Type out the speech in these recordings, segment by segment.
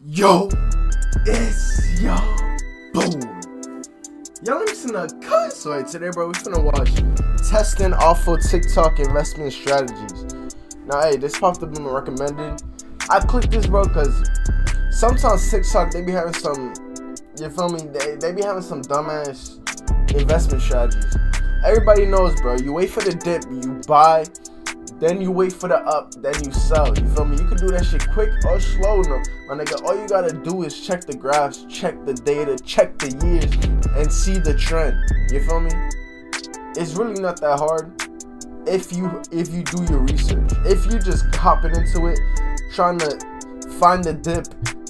Yo, it's yo, boom. Y'all listen to cut. So today, bro, we finna watch testing awful TikTok investment strategies. Now, hey, this popped up in my recommended. I clicked this, bro, because sometimes TikTok, they be having some, you feel me? They be having some dumbass investment strategies. Everybody knows, bro. You wait for the dip, you buy, then you wait for the up, then you sell. You feel me? You can do that shit quick or slow. No, my nigga, all you gotta do is check the graphs, check the data, check the years, and see the trend. You feel me? It's really not that hard if you do your research. If you just hopping into it, trying to find the dip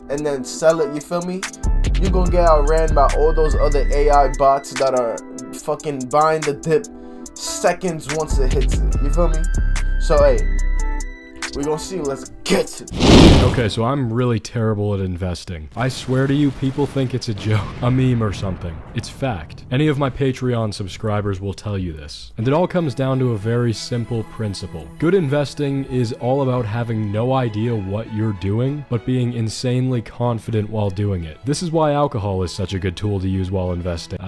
and then sell it, you feel me? You gonna get outran by all those other AI bots that are fucking buying the dip seconds once it hits it. You feel me? So hey, we gonna see. Let's get to it. Okay, so I'm really terrible at investing. I swear to you, people think it's a joke, a meme or something. It's fact. Any of my Patreon subscribers will tell you this. And it all comes down to a very simple principle. Good investing is all about having no idea what you're doing, but being insanely confident while doing it. This is why alcohol is such a good tool to use while investing.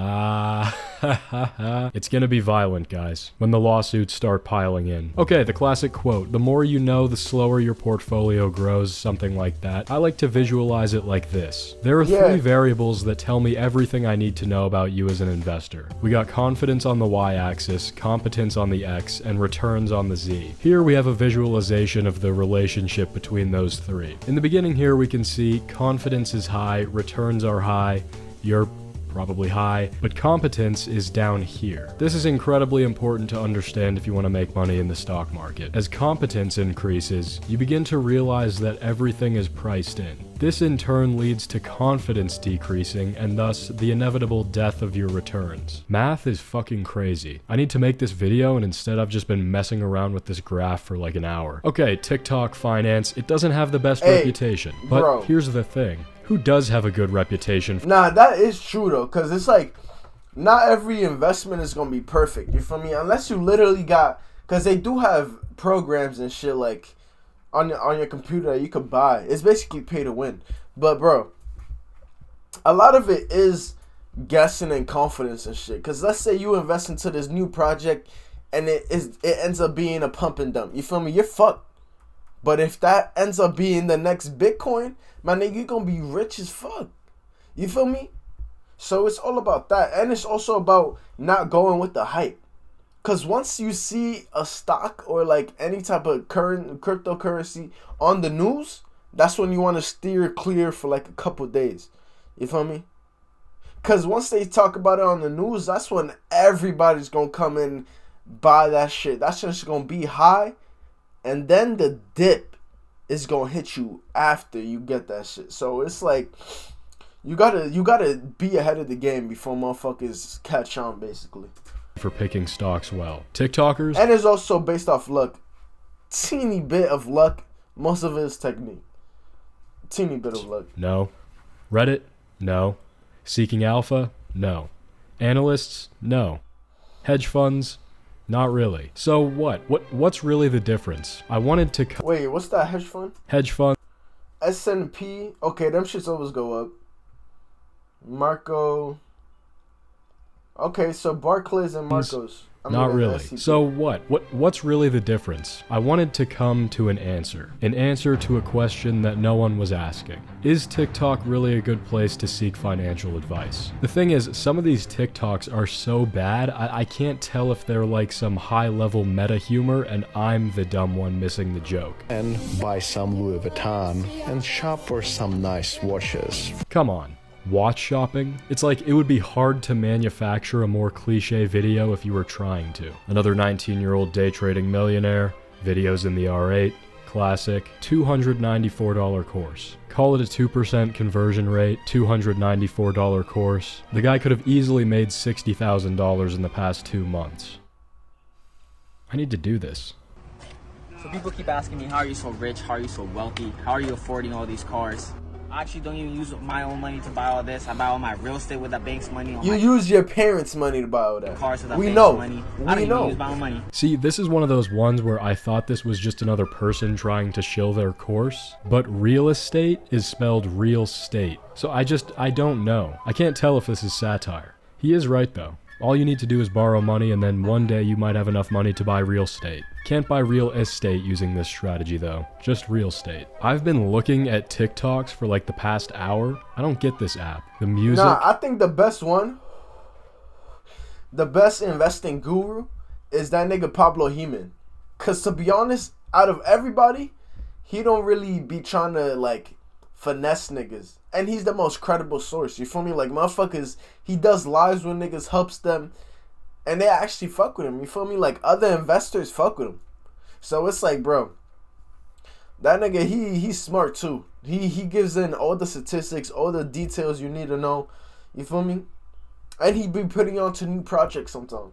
It's gonna be violent, guys, when the lawsuits start piling in. Okay, the classic quote, the more you know, the slower your portfolio grows, something like that. I like to visualize it like this. There are three variables that tell me everything I need to know about you as an investor. We got confidence on the y-axis, competence on the x, and returns on the z. Here we have a visualization of the relationship between those three. In the beginning here we can see confidence is high, returns are high, you're probably high, but competence is down here. This is incredibly important to understand if you want to make money in the stock market. As competence increases, you begin to realize that everything is priced in. This in turn leads to confidence decreasing and thus the inevitable death of your returns. Math is fucking crazy. I need to make this video and instead I've just been messing around with this graph for like an hour. Okay, TikTok finance, it doesn't have the best reputation, but here's the thing. Who does have a good reputation? Nah, that is true though, cause it's like not every investment is gonna be perfect. You feel me? Unless you literally got, cause they do have programs and shit like on your computer that you could buy. It's basically pay to win. But bro, a lot of it is guessing and confidence and shit. Cause let's say you invest into this new project and it ends up being a pump and dump. You feel me? You're fucked. But if that ends up being the next Bitcoin, my nigga, you gonna be rich as fuck. You feel me? So it's all about that. And it's also about not going with the hype. Because once you see a stock or like any type of cryptocurrency on the news, that's when you want to steer clear for like a couple days. You feel me? Because once they talk about it on the news, that's when everybody's going to come in, buy that shit. That shit's going to be high. And then the dip is gonna hit you after you get that shit. So it's like you gotta be ahead of the game before motherfuckers catch on, basically. For picking stocks well. TikTokers? And it's also based off luck. Teeny bit of luck. Most of it is technique. Teeny bit of luck. No. Reddit? No. Seeking Alpha? No. Analysts? No. Hedge funds? Not really. So what's really the difference? I wanted to wait, what's that hedge fund? Hedge fund. S&P. Okay, them shits always go up. Marco. Okay, so Barclays and Marcos. Not really. So what's really the difference? I wanted to come to an answer to a question that no one was asking. Is TikTok really a good place to seek financial advice? The thing is, some of these TikToks are so bad, I can't tell if they're like some high-level meta humor and I'm the dumb one missing the joke. And buy some Louis Vuitton and shop for some nice watches. Come on. Watch shopping? It's like it would be hard to manufacture a more cliche video if you were trying to. Another 19-year-old day trading millionaire, videos in the R8, classic, $294 course. Call it a 2% conversion rate, $294 course. The guy could have easily made $60,000 in the past 2 months. I need to do this. So people keep asking me, how are you so rich? How are you so wealthy? How are you affording all these cars? I actually don't even use my own money to buy all this. I buy all my real estate with the bank's money. You use your parents' money to buy all that. Cars with the We bank's know. money. We I don't know. even use my own money. See, this is one of those ones where I thought this was just another person trying to shill their course, but real estate is spelled real state. So I don't know. I can't tell if this is satire. He is right though. All you need to do is borrow money and then one day you might have enough money to buy real estate. Can't buy real estate using this strategy though, just real estate. I've been looking at TikToks for like the past hour. I don't get this app. The music. Nah, I think the best investing guru is that nigga Pablo Heeman. Cause to be honest, out of everybody, he don't really be trying to like finesse niggas. And he's the most credible source. You feel me? Like motherfuckers, he does lives when niggas helps them and they actually fuck with him. You feel me? Like other investors fuck with him. So it's like, bro, that nigga, he's smart too. He gives in all the statistics, all the details you need to know. You feel me? And he be putting you onto new projects sometimes.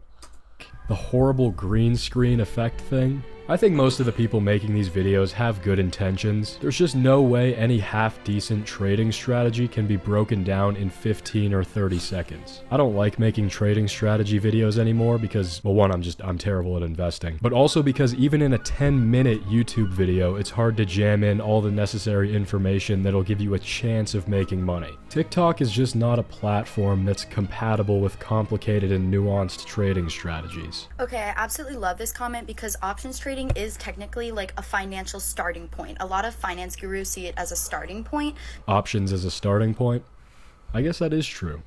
The horrible green screen effect thing. I think most of the people making these videos have good intentions. There's just no way any half-decent trading strategy can be broken down in 15 or 30 seconds. I don't like making trading strategy videos anymore because, well, one, I'm terrible at investing, but also because even in a 10-minute YouTube video, it's hard to jam in all the necessary information that'll give you a chance of making money. TikTok is just not a platform that's compatible with complicated and nuanced trading strategies. Okay, I absolutely love this comment because options trading is technically like a financial starting point. A lot of finance gurus see it as a starting point. Options as a starting point? I guess that is true.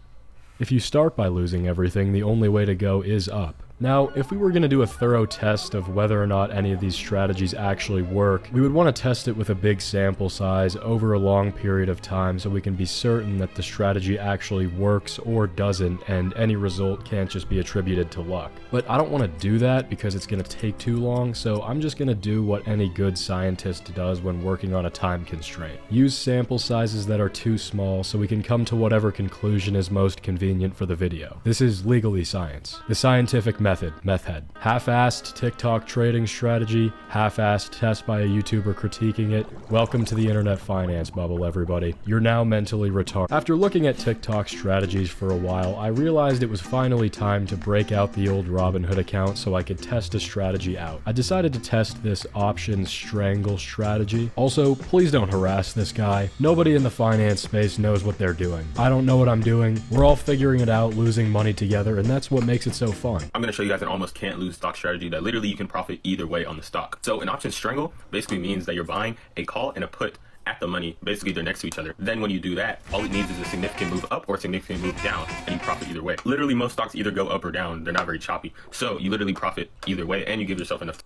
If you start by losing everything, the only way to go is up. Now, if we were going to do a thorough test of whether or not any of these strategies actually work, we would want to test it with a big sample size over a long period of time so we can be certain that the strategy actually works or doesn't and any result can't just be attributed to luck. But I don't want to do that because it's going to take too long, so I'm just going to do what any good scientist does when working on a time constraint. Use sample sizes that are too small so we can come to whatever conclusion is most convenient for the video. This is legally science. The scientific meth head. Half-assed TikTok trading strategy, half-assed test by a YouTuber critiquing it. Welcome to the internet finance bubble, everybody. You're now mentally retarded. After looking at TikTok strategies for a while, I realized it was finally time to break out the old Robinhood account so I could test a strategy out. I decided to test this option strangle strategy. Also, please don't harass this guy. Nobody in the finance space knows what they're doing. I don't know what I'm doing. We're all figuring it out, losing money together, and that's what makes it so fun. I'm going to show you guys an almost can't lose stock strategy that literally you can profit either way on the stock. So an option strangle basically means that you're buying a call and a put at the money. Basically they're next to each other. Then when you do that, all it needs is a significant move up or a significant move down and you profit either way. Literally most stocks either go up or down. They're not very choppy. So you literally profit either way and you give yourself enough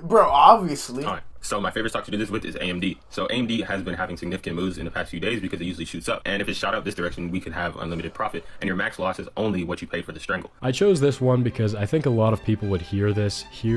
Bro, obviously. All right. So my favorite stock to do this with is AMD. So AMD has been having significant moves in the past few days because it usually shoots up. And if it shot up this direction, we could have unlimited profit. And your max loss is only what you paid for the strangle. I chose this one because I think a lot of people would hear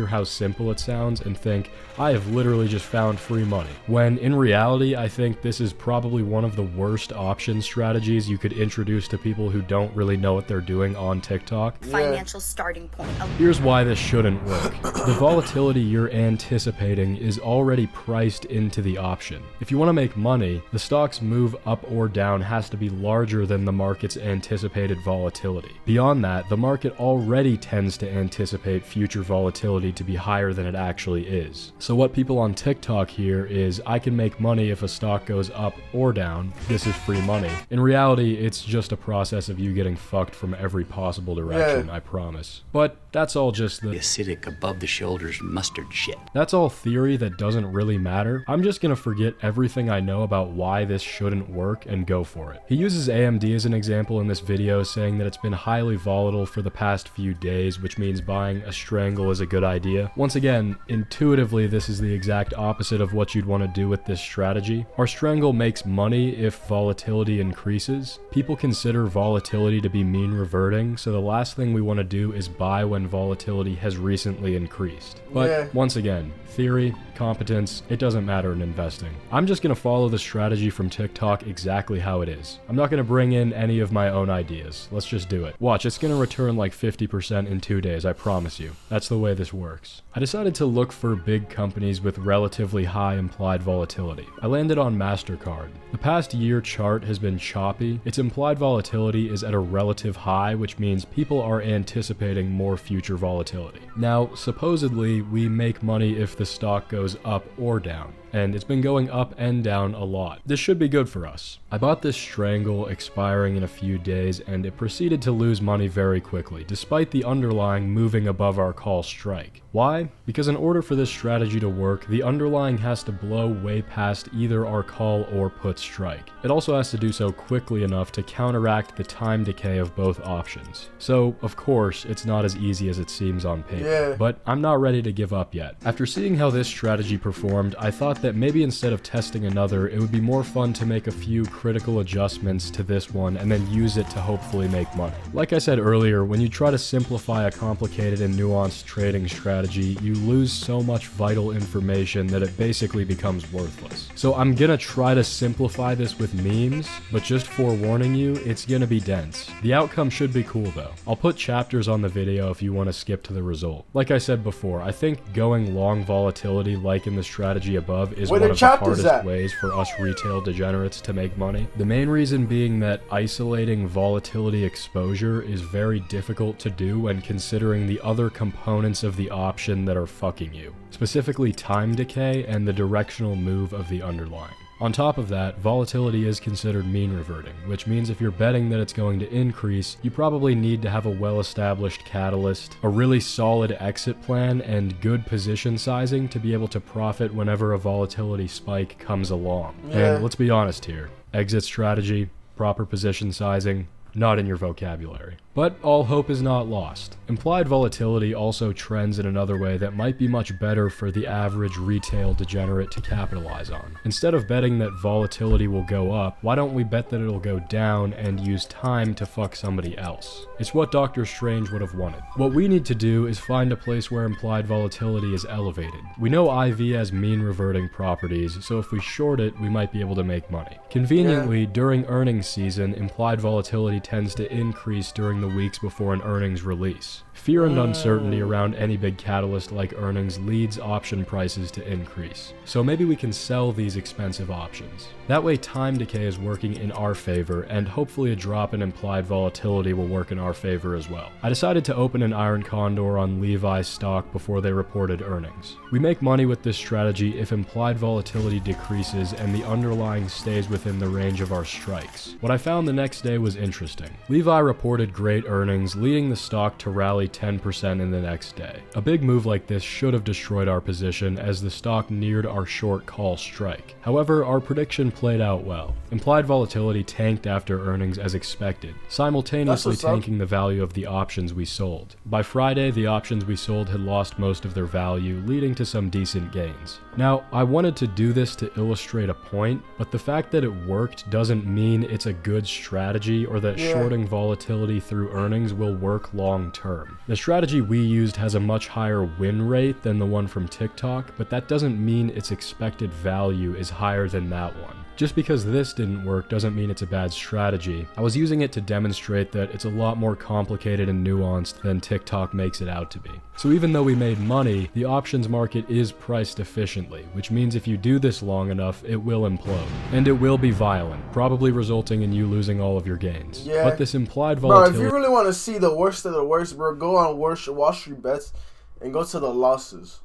how simple it sounds, and think, I have literally just found free money. When in reality, I think this is probably one of the worst option strategies you could introduce to people who don't really know what they're doing on TikTok. Financial starting point. Here's why this shouldn't work. The volatility you're anticipating is already priced into the option. If you want to make money, the stock's move up or down has to be larger than the market's anticipated volatility. Beyond that, the market already tends to anticipate future volatility to be higher than it actually is. So what people on TikTok hear is, I can make money if a stock goes up or down. This is free money. In reality, it's just a process of you getting fucked from every possible direction, I promise. But that's all just the acidic above the shoulders mustard shit. That's all theory that doesn't really matter. I'm just gonna forget everything I know about why this shouldn't work and go for it. He uses AMD as an example in this video, saying that it's been highly volatile for the past few days, which means buying a strangle is a good idea. Once again, intuitively, this is the exact opposite of what you'd want to do with this strategy. Our strangle makes money if volatility increases. People consider volatility to be mean reverting, so the last thing we want to do is buy when volatility has recently increased. But once again, theory, competence, it doesn't matter in investing. I'm just gonna follow the strategy from TikTok exactly how it is. I'm not gonna bring in any of my own ideas. Let's just do it. Watch, it's gonna return like 50% in 2 days, I promise you. That's the way this works. I decided to look for big companies with relatively high implied volatility. I landed on MasterCard. The past year chart has been choppy. Its implied volatility is at a relative high, which means people are anticipating more future volatility. Now, supposedly, we make money if the stock goes up or down, and it's been going up and down a lot. This should be good for us. I bought this strangle expiring in a few days, and it proceeded to lose money very quickly, despite the underlying moving above our call strike. Why? Because in order for this strategy to work, the underlying has to blow way past either our call or put strike. It also has to do so quickly enough to counteract the time decay of both options. So, of course, it's not as easy as it seems on paper, but I'm not ready to give up yet. After seeing how this strategy performed, I thought that maybe instead of testing another, it would be more fun to make a few critical adjustments to this one and then use it to hopefully make money. Like I said earlier, when you try to simplify a complicated and nuanced trading strategy, you lose so much vital information that it basically becomes worthless. So I'm gonna try to simplify this with memes, but just forewarning you, it's gonna be dense. The outcome should be cool though. I'll put chapters on the video if you want to skip to the result. Like I said before, I think going long volatility like in the strategy above is one of the hardest ways for us retail degenerates to make money. The main reason being that isolating volatility exposure is very difficult to do when considering the other components of the option that are fucking you, specifically time decay and the directional move of the underlying. On top of that, volatility is considered mean reverting, which means if you're betting that it's going to increase, you probably need to have a well-established catalyst, a really solid exit plan, and good position sizing to be able to profit whenever a volatility spike comes along. And let's be honest here, exit strategy, proper position sizing, not in your vocabulary. But all hope is not lost. Implied volatility also trends in another way that might be much better for the average retail degenerate to capitalize on. Instead of betting that volatility will go up, why don't we bet that it'll go down and use time to fuck somebody else? It's what Doctor Strange would have wanted. What we need to do is find a place where implied volatility is elevated. We know IV has mean reverting properties, so if we short it, we might be able to make money. Conveniently, during earnings season, implied volatility tends to increase during the weeks before an earnings release. Fear and uncertainty around any big catalyst like earnings leads option prices to increase. So maybe we can sell these expensive options. That way time decay is working in our favor, and hopefully a drop in implied volatility will work in our favor as well. I decided to open an iron condor on Levi's stock before they reported earnings. We make money with this strategy if implied volatility decreases and the underlying stays within the range of our strikes. What I found the next day was interesting. Levi reported great earnings, leading the stock to rally 10% in the next day. A big move like this should have destroyed our position as the stock neared our short call strike. However, our prediction played out well. Implied volatility tanked after earnings as expected, simultaneously tanking the value of the options we sold. By Friday, the options we sold had lost most of their value, leading to some decent gains. Now, I wanted to do this to illustrate a point, but the fact that it worked doesn't mean it's a good strategy or that shorting volatility through earnings will work long term. The strategy we used has a much higher win rate than the one from TikTok, but that doesn't mean its expected value is higher than that one. Just because this didn't work doesn't mean it's a bad strategy. I was using it to demonstrate that it's a lot more complicated and nuanced than TikTok makes it out to be. So even though we made money, the options market is priced efficiently, which means if you do this long enough, it will implode. And it will be violent, probably resulting in you losing all of your gains. But this implied volatility... Bro, if you really want to see the worst of the worst, bro, go on Wall Street Bets and go to the losses.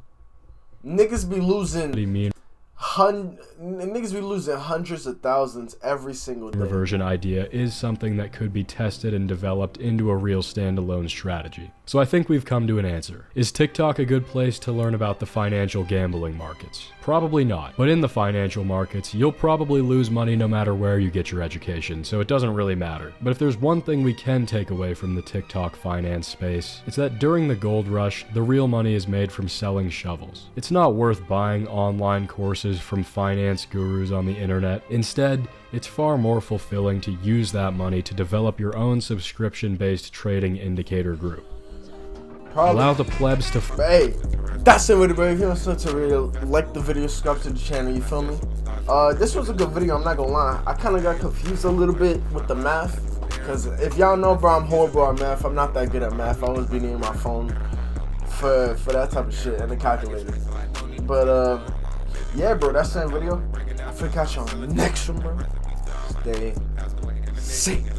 Niggas be losing... Niggas be losing hundreds of thousands every single day. Reversion idea is something that could be tested and developed into a real standalone strategy. So I think we've come to an answer. Is TikTok a good place to learn about the financial gambling markets? Probably not. But in the financial markets, you'll probably lose money no matter where you get your education, so it doesn't really matter. But if there's one thing we can take away from the TikTok finance space, it's that during the gold rush, the real money is made from selling shovels. It's not worth buying online courses from finance gurus on the internet. Instead, it's far more fulfilling to use that money to develop your own subscription-based trading indicator group. Allow the plebs to... Hey, that's it with it, bro. If you want to video, like the video, subscribe to the channel, you feel me? This was a good video, I'm not gonna lie. I kind of got confused a little bit with the math. Because if y'all know, bro, I'm horrible at math. I'm not that good at math. I always be needing my phone for that type of shit and the calculator. But, yeah, bro, that's the video. I'll catch you on the next one, bro. Stay safe.